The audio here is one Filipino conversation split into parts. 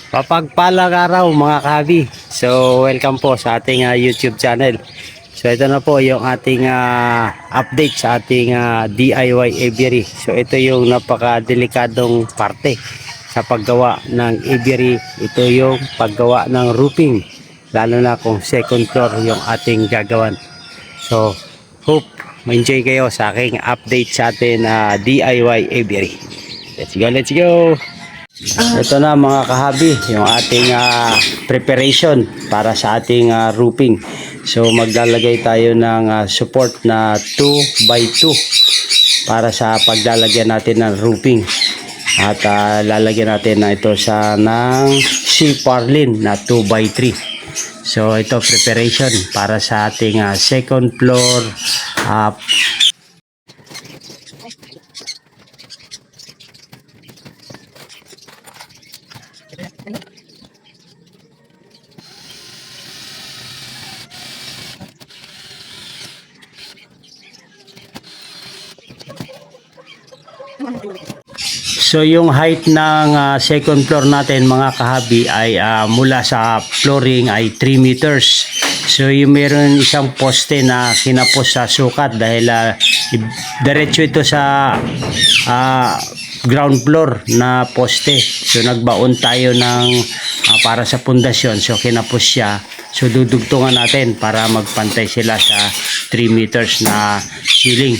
Papagpalang araw mga kahabi. So welcome po sa ating YouTube channel. So ito na po yung ating update sa ating DIY aviary. So ito yung napaka-delikadong parte sa paggawa ng aviary. Ito yung paggawa ng roofing. Lalo na kung second floor yung ating gagawan. So hope ma-enjoy kayo sa aking update sa ating DIY aviary. Let's go, let's go! Ito na mga kahabi, yung ating preparation para sa ating roofing. So maglalagay tayo ng support na 2x2 para sa paglalagyan natin ng roofing. At lalagyan natin na ito ng C-Parlin na 2x3. So ito preparation para sa ating second floor So yung height ng second floor natin mga kahabi ay mula sa flooring ay 3 meters. So yung meron isang poste na kinapos sa sukat dahil diretso ito sa ground floor na poste. So nagbaon tayo ng para sa pundasyon. So kinapos siya. So dudugtungan natin para magpantay sila sa 3 meters na ceiling.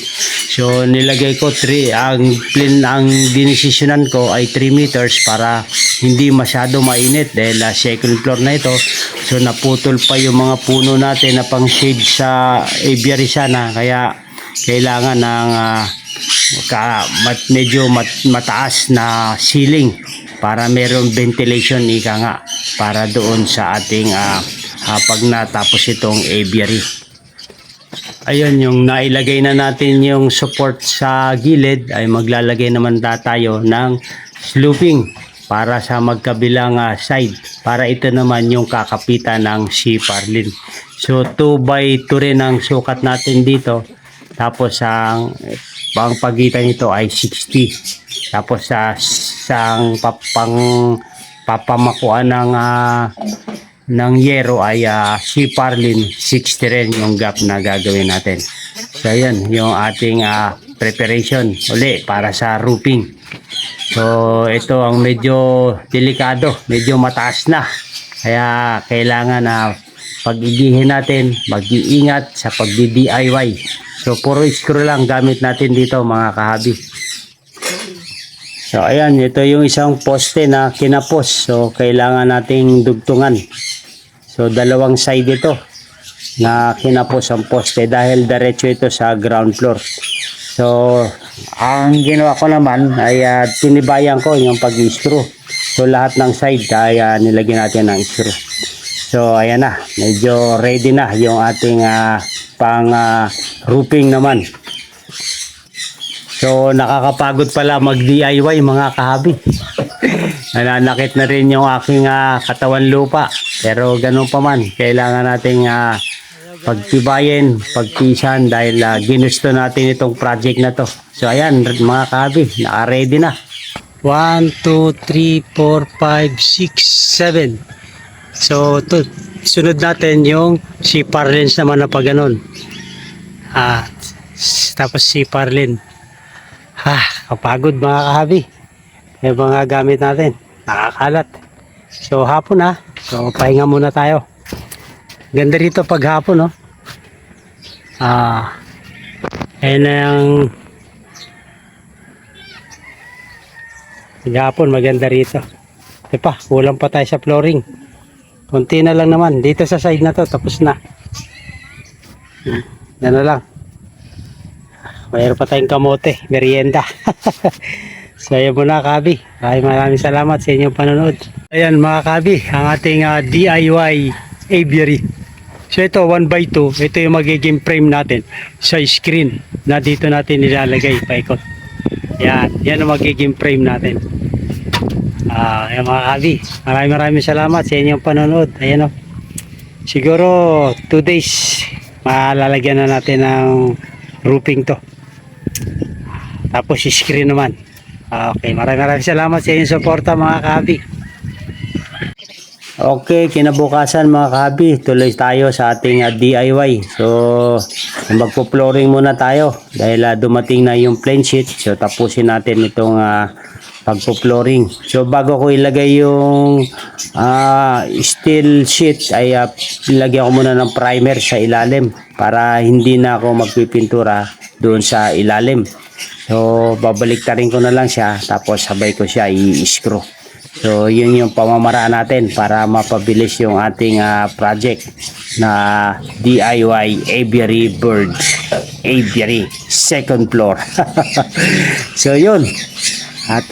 So nilagay ko 3, ang dinesisyonan ko ay 3 meters para hindi masyado mainit dahil second floor na ito. So naputol pa yung mga puno natin na pang shade sa aviary sana, kaya kailangan ng medyo mataas na ceiling para mayroong ventilation ika nga para doon sa ating pag natapos itong aviary. Ayun, yung nailagay na natin yung support sa gilid ay maglalagay naman tayo ng sloping para sa magkabilang side, para ito naman yung kakapitan ng C-Parlin. So 2x2 rin ang sukat natin dito, tapos ang pagitan nito ay 60, tapos sa papamakuan ng yero ay C-Parlin 60 rin yung gap na gagawin natin. So yan yung ating preparation uli para sa roofing. So ito ang medyo delikado, medyo mataas na, kaya kailangan na pag-igihin natin, mag-iingat sa pagdi-DIY. So puro screw lang gamit natin dito mga kahabi. So ayan, ito yung isang poste na kinapos. So kailangan nating dugtungan. So dalawang side ito na kinapos ang poste dahil diretso ito sa ground floor. So ang ginawa ko naman ay tinibayan ko yung pag-screw. So lahat ng side ay nilagyan natin ng screw. So ayan na, medyo ready na yung ating pang roofing naman. So nakakapagod pala mag-DIY mga kahabi. Nananakit na rin yung aking katawan lupa. Pero ganun pa man, kailangan nating pagtibayin, pagtisan dahil ginusto natin itong project na to. So ayan mga kahabi, naka-ready na. 1, 2, 3, 4, 5, 6, 7. So sunod natin yung C-Parlin naman na pag ganun. Tapos C-Parlin. Kapagod mga kahabi. Yung mga gamit natin, nakakalat. So hapon na. So pahinga muna tayo. Ganda rito pag hapon, no? Ayan na yung hapon, maganda rito. Kulang pa tayo sa flooring. Kunti na lang naman. Dito sa side na to, tapos na. Yan na lang. Mayroon pa tayong kamote, merienda. So ayan muna kabi. Maraming salamat sa inyong panonood. Ayan mga kabi, ang ating DIY aviary. So ito 1x2, ito yung magiging frame natin sa screen na dito natin nilalagay paikot. Yan ang magiging frame natin. Ayan mga kabi, maraming salamat sa inyong panonood. Ayan o. Siguro 2 days malalagyan na natin ng roofing to. Tapos screen naman. Okay, maraming salamat sa inyong suporta mga kahabi. Okay, kinabukasan mga kahabi, tuloy tayo sa ating DIY. So, magpo-flooring muna tayo dahil dumating na yung plain sheet. So, tapusin natin itong pagpo-flooring. So, bago ko ilagay yung steel sheet ay ilagyan ko muna ng primer sa ilalim para hindi na ako magpipintura doon sa ilalim. So, babalik-tarin ko na lang siya tapos sabay ko siya i-screw. So, yun yung pamamaraan natin para mapabilis yung ating project na DIY Aviary Bird Aviary second floor. So, yun. At,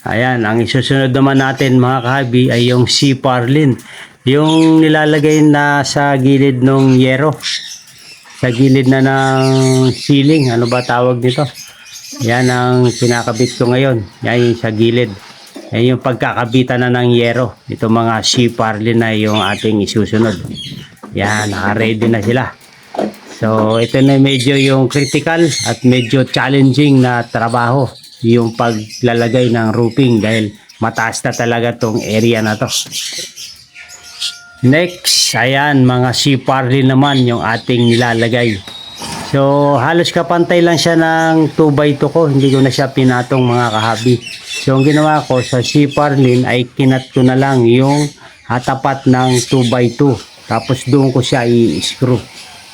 ayan, ang isusunod naman natin mga kahabi ay yung C-Parlin. Yung nilalagay na sa gilid ng yero. Sa gilid na ng ceiling. Ano ba tawag nito? Yan ang pinakabit ko ngayon. Yan yung sa gilid. Yan yung pagkakabitan na ng yero. Ito mga C-Parlin na yung ating isusunod. Yan, naka-ready na sila. So, ito na medyo yung critical at medyo challenging na trabaho. Yung paglalagay ng roofing dahil mataas na talaga tong area na to. Next, ayan, mga C-Parlin naman yung ating nilalagay. So, halos kapantay lang siya ng 2x2 ko. Hindi ko na siya pinatong mga kahabi. So, ang ginawa ko sa C-Parlin ay kinat ko na lang yung hatapat ng 2x2. Tapos doon ko siya i-screw.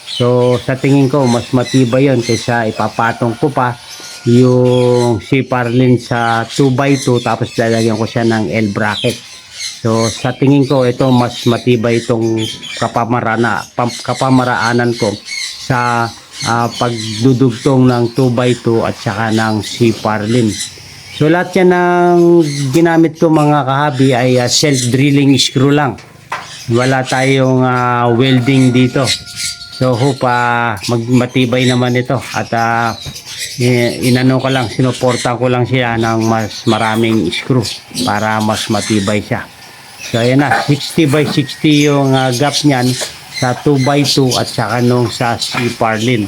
So, sa tingin ko, mas matibay yun kaysa ipapatong ko pa yung C-Parlin sa 2x2 tapos lalagyan ko siya ng L-bracket. So, sa tingin ko, ito mas matibay itong kapamaraanan ko sa pagdudugtong ng 2x2 at saka ng C-Parlin. So lahat yan ng ginamit ko mga kahabi ay self-drilling screw lang. Wala tayong welding dito. So hope matibay naman ito at inano ko lang, sinuportan ko lang siya ng mas maraming screw para mas matibay siya. So ayan na, 60 by 60 yung gap niyan sa 2x2 at saka nung sa C-Parlin.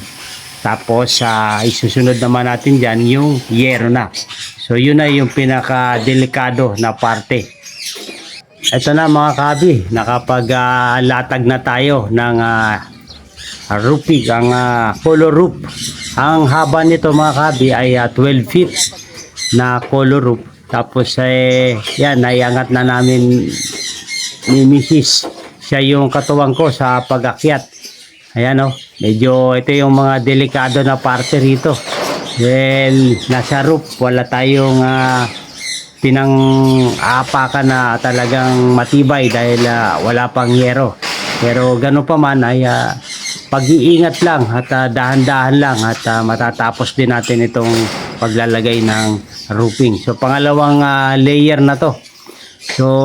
Tapos isusunod naman natin dyan yung yero na. So yun na yung pinaka-delikado na parte. Ito na mga kabi, nakapag-latag na tayo ng roofing, ang color roof. Ang haba nito mga kabi ay 12 feet na color roof. Tapos yan, naiangat na namin ni Mrs. Siya yung katuwang ko sa pag-akyat. Ayan medyo ito yung mga delikado na parte rito. Well, nasa roof, wala tayong pinang-apakan na talagang matibay dahil wala pang yero. Pero gano'n pa man ay pag-iingat lang at dahan-dahan lang at matatapos din natin itong paglalagay ng roofing. So pangalawang layer na to. So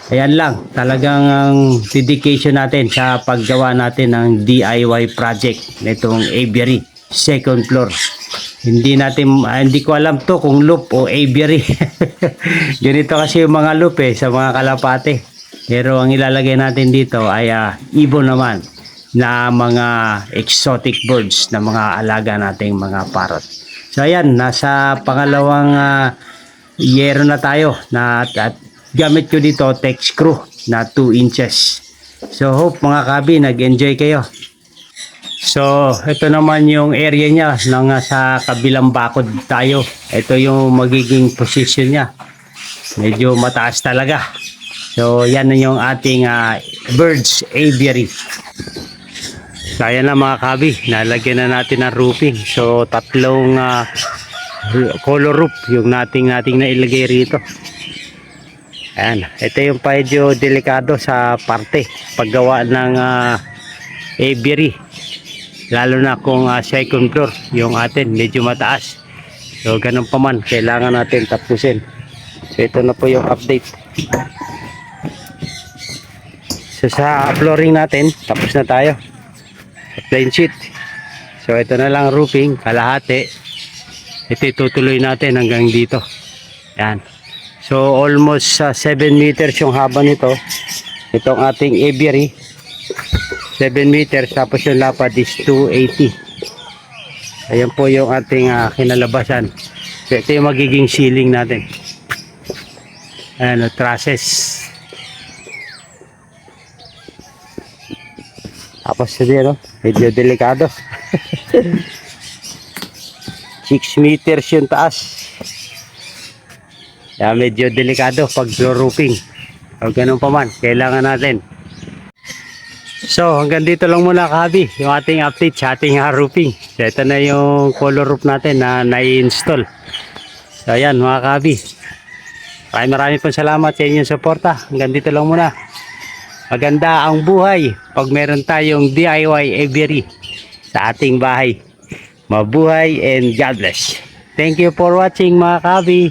ayan lang, talagang dedication natin sa paggawa natin ng DIY project nitong aviary second floor. Hindi ko alam to kung loop o aviary. Ganito kasi yung mga loop sa mga kalapate. Pero ang ilalagay natin dito ay ibon naman na mga exotic birds na mga alaga nating mga parrot. So ayan, nasa pangalawang yero na tayo at gamit ko dito tech screw na 2 inches. So hope mga kabi nag-enjoy kayo. So ito naman yung area niya nang sa kabilang bakod tayo. Ito yung magiging position niya. Medyo mataas talaga. So yan na yung ating birds aviary. So ayan na mga kabi, nalagyan na natin ng roofing. So tatlong color roof yung nating nailagay rito. Ayan, ito yung medyo delikado sa parte paggawa ng aviary, lalo na kung second floor yung atin medyo mataas. So ganun pa man, kailangan natin tapusin. So ito na po yung update. So sa flooring natin tapos na tayo, plain sheet. So ito na lang roofing kalahati. Ito itutuloy natin hanggang dito. Ayan. So almost 7 meters yung haba nito. Itong ating aviary 7 meters, tapos yung lapad is 280. Ayan po yung ating kinalabasan. So ito yung magiging ceiling natin. ano, trusses. Tapos hindi, no? Medyo delikado. 6 meters yung taas. Kaya medyo delikado pag roofing. O ganun pa man, kailangan natin. So hanggang dito lang muna kahabi, yung ating update sa ating roofing. So ito na yung color roof natin na nai-install. So ayan mga kahabi. Maraming pong salamat sa inyong suporta. Hanggang dito lang muna. Maganda ang buhay pag meron tayong DIY aviary sa ating bahay. Mabuhay and God bless. Thank you for watching mga kabi.